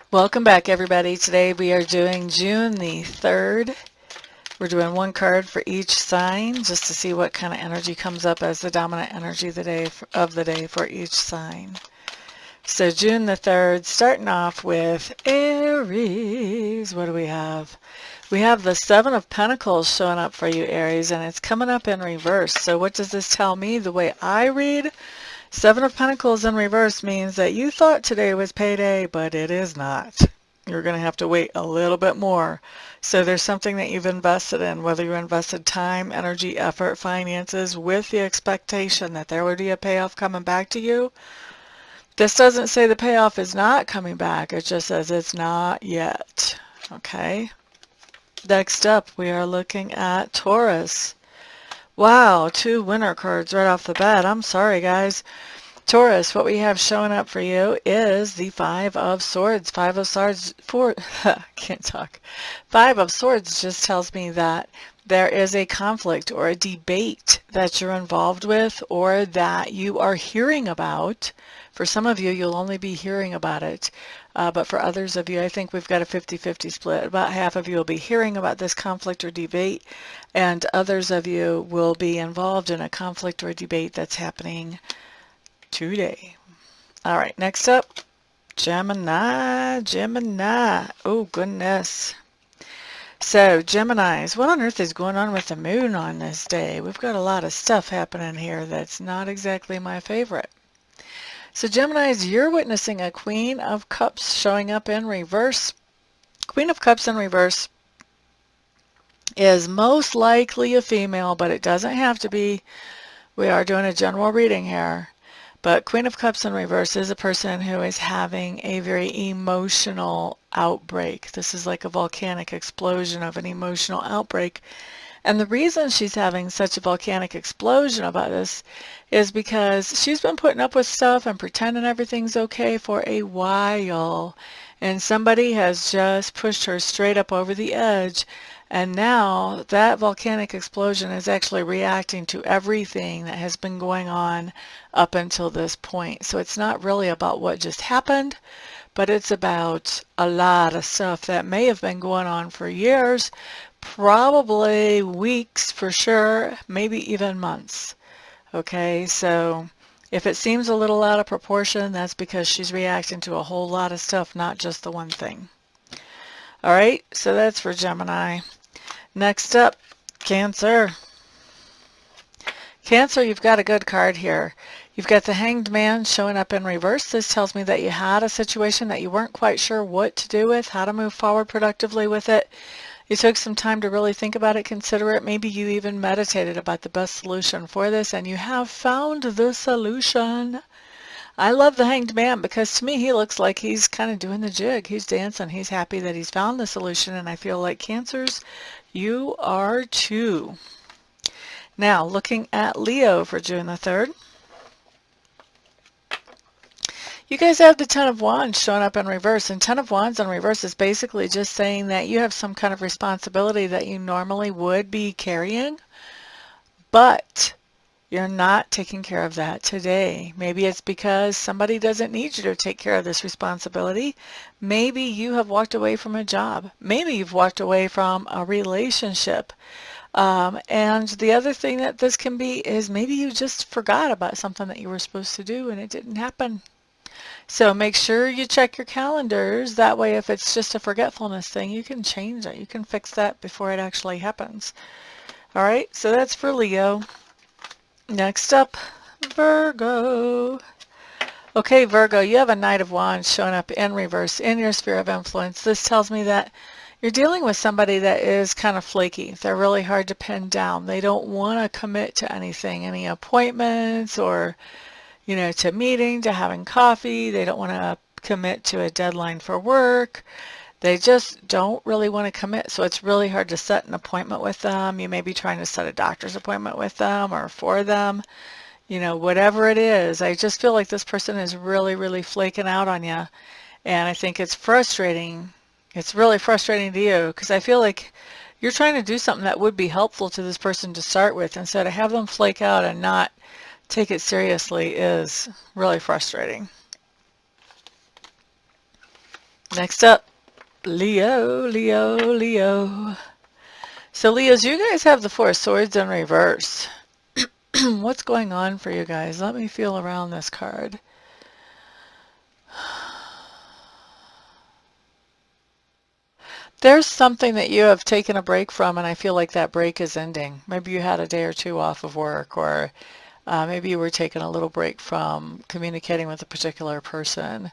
Welcome back, everybody. Today we are doing June the 3rd. We're doing one card for each sign just to see what kind of energy comes up as the dominant energy of the day for each sign. So June the 3rd, starting off with Aries. What do we have? We have the Seven of Pentacles showing up for you, Aries, and it's coming up in reverse. So what does this tell me? The way I read Seven of Pentacles in reverse means that you thought today was payday, but it is not. You're going to have to wait a little bit more. So there's something that you've invested in, whether you invested time, energy, effort, finances, with the expectation that there would be a payoff coming back to you. This doesn't say the payoff is not coming back. It just says it's not yet. Okay. Next up, we are looking at Taurus. Wow, two winner cards right off the bat. I'm sorry, guys. Taurus, what we have showing up for you is the Five of Swords. Five of Swords, can't talk. Five of Swords just tells me that there is a conflict or a debate that you're involved with or that you are hearing about. For some of you, you'll only be hearing about it. But for others of you, I think we've got a 50-50 split. About half of you will be hearing about this conflict or debate, and others of you will be involved in a conflict or debate that's happening today. All right, next up, Gemini. Oh, goodness. So, Geminis, what on earth is going on with the moon on this day? We've got a lot of stuff happening here that's not exactly my favorite. So, Geminis, you're witnessing a Queen of Cups showing up in reverse. Queen of Cups in reverse is most likely a female, but it doesn't have to be. We are doing a general reading here. But Queen of Cups in reverse is a person who is having a very emotional outbreak. This is like a volcanic explosion of an emotional outbreak. And the reason she's having such a volcanic explosion about this is because she's been putting up with stuff and pretending everything's okay for a while. And somebody has just pushed her straight up over the edge. And now that volcanic explosion is actually reacting to everything that has been going on up until this point. So it's not really about what just happened, but it's about a lot of stuff that may have been going on for years, probably weeks for sure, maybe even months. Okay, so if it seems a little out of proportion, that's because she's reacting to a whole lot of stuff, not just the one thing. All right, so that's for Gemini. Next up, Cancer. Cancer, you've got a good card here. You've got the Hanged Man showing up in reverse. This tells me that you had a situation that you weren't quite sure what to do with, how to move forward productively with it. You took some time to really think about it, consider it. Maybe you even meditated about the best solution for this, and you have found the solution. I love the Hanged Man because to me he looks like he's kind of doing the jig. He's dancing. He's happy that he's found the solution, and I feel like Cancers, you are too. Now, looking at Leo for June the 3rd. You guys have the Ten of Wands showing up in reverse, and Ten of Wands in reverse is basically just saying that you have some kind of responsibility that you normally would be carrying, but you're not taking care of that today. Maybe it's because somebody doesn't need you to take care of this responsibility. Maybe you have walked away from a job. Maybe you've walked away from a relationship. And the other thing that this can be is maybe you just forgot about something that you were supposed to do and it didn't happen. So make sure you check your calendars. That way, if it's just a forgetfulness thing, you can change it. You can fix that before it actually happens. All right, so that's for Leo. Next up, Virgo. Okay, Virgo, you have a Knight of Wands showing up in reverse in your sphere of influence. This tells me that you're dealing with somebody that is kind of flaky. They're really hard to pin down. They don't want to commit to anything, any appointments or, to meeting, to having coffee. They don't want to commit to a deadline for work. They just don't really want to commit, so it's really hard to set an appointment with them. You may be trying to set a doctor's appointment with them or for them, whatever it is. I just feel like this person is really, really flaking out on you, and I think it's frustrating. It's really frustrating to you because I feel like you're trying to do something that would be helpful to this person to start with, and so to have them flake out and not take it seriously is really frustrating. Next up, Leo, Leo, Leo. So Leos, you guys have the Four of Swords in reverse. What's going on for you guys? Let me feel around this card. There's something that you have taken a break from, and I feel like that break is ending. Maybe you had a day or two off of work, or maybe you were taking a little break from communicating with a particular person.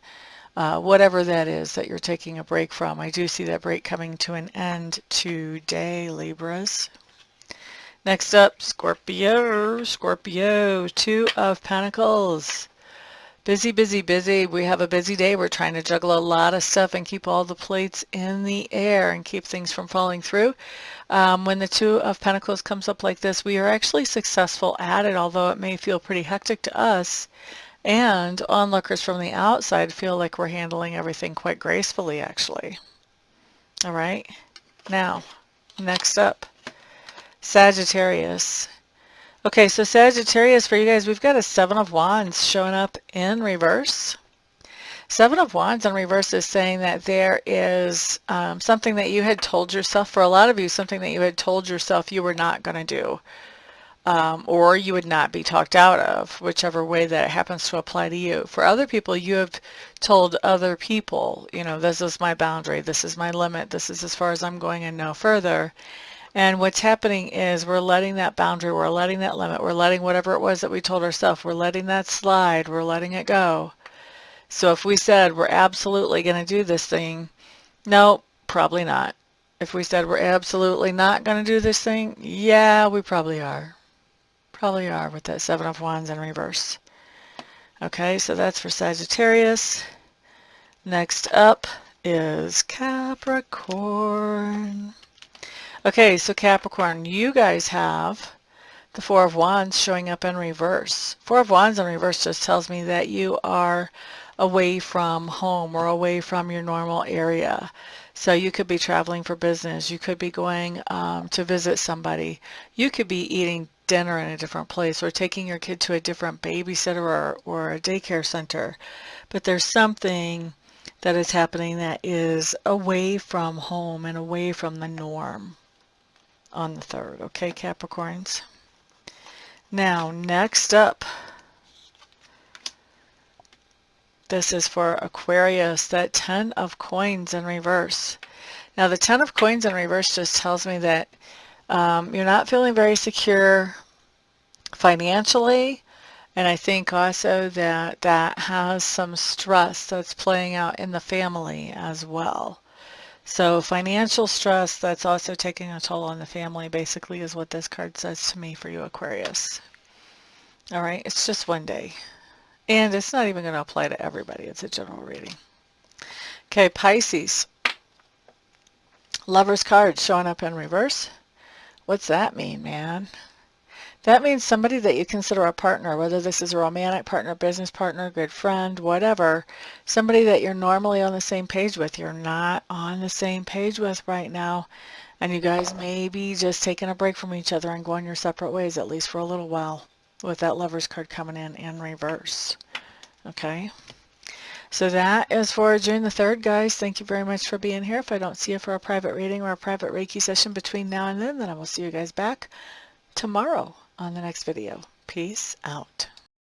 Whatever that is that you're taking a break from, I do see that break coming to an end today, Libras. Next up, Scorpio. Scorpio, Two of Pentacles. Busy, busy, busy. We have a busy day. We're trying to juggle a lot of stuff and keep all the plates in the air and keep things from falling through. When the Two of Pentacles comes up like this, we are actually successful at it, although it may feel pretty hectic to us. And onlookers from the outside feel like we're handling everything quite gracefully, actually. All right. Now, next up, Sagittarius. Okay, so Sagittarius, for you guys, we've got a Seven of Wands showing up in reverse. Seven of Wands in reverse is saying that there is something that you had told yourself, for a lot of you, something that you had told yourself you were not going to do. Or you would not be talked out of, whichever way that it happens to apply to you. For other people, you have told other people, you know, this is my boundary, this is my limit, this is as far as I'm going and no further. And what's happening is we're letting that boundary, we're letting that limit, we're letting whatever it was that we told ourselves, we're letting that slide, we're letting it go. So if we said we're absolutely going to do this thing, no, probably not. If we said we're absolutely not going to do this thing, yeah, we probably are. Probably are with that Seven of Wands in reverse. Okay, so that's for Sagittarius. Next up is Capricorn. Okay, so Capricorn, you guys have the Four of Wands showing up in reverse. Four of Wands in reverse just tells me that you are away from home or away from your normal area. So you could be traveling for business. You could be going to visit somebody. You could be eating dinner in a different place or taking your kid to a different babysitter or a daycare center. But there's something that is happening that is away from home and away from the norm on the 3rd. Okay, Capricorns? Now, next up, this is for Aquarius, that 10 of Coins in reverse. Now, the 10 of Coins in reverse just tells me that you're not feeling very secure financially, and I think also that that has some stress that's playing out in the family as well. So financial stress that's also taking a toll on the family basically is what this card says to me for you, Aquarius. All right, it's just one day. And it's not even going to apply to everybody. It's a general reading. Okay, Pisces. Lover's card showing up in reverse. What's that mean, man? That means somebody that you consider a partner, whether this is a romantic partner, business partner, good friend, whatever, somebody that you're normally on the same page with, you're not on the same page with right now, and you guys may be just taking a break from each other and going your separate ways, at least for a little while, with that Lover's card coming in reverse. Okay? So that is for June the 3rd, guys. Thank you very much for being here. If I don't see you for a private reading or a private Reiki session between now and then I will see you guys back tomorrow on the next video. Peace out.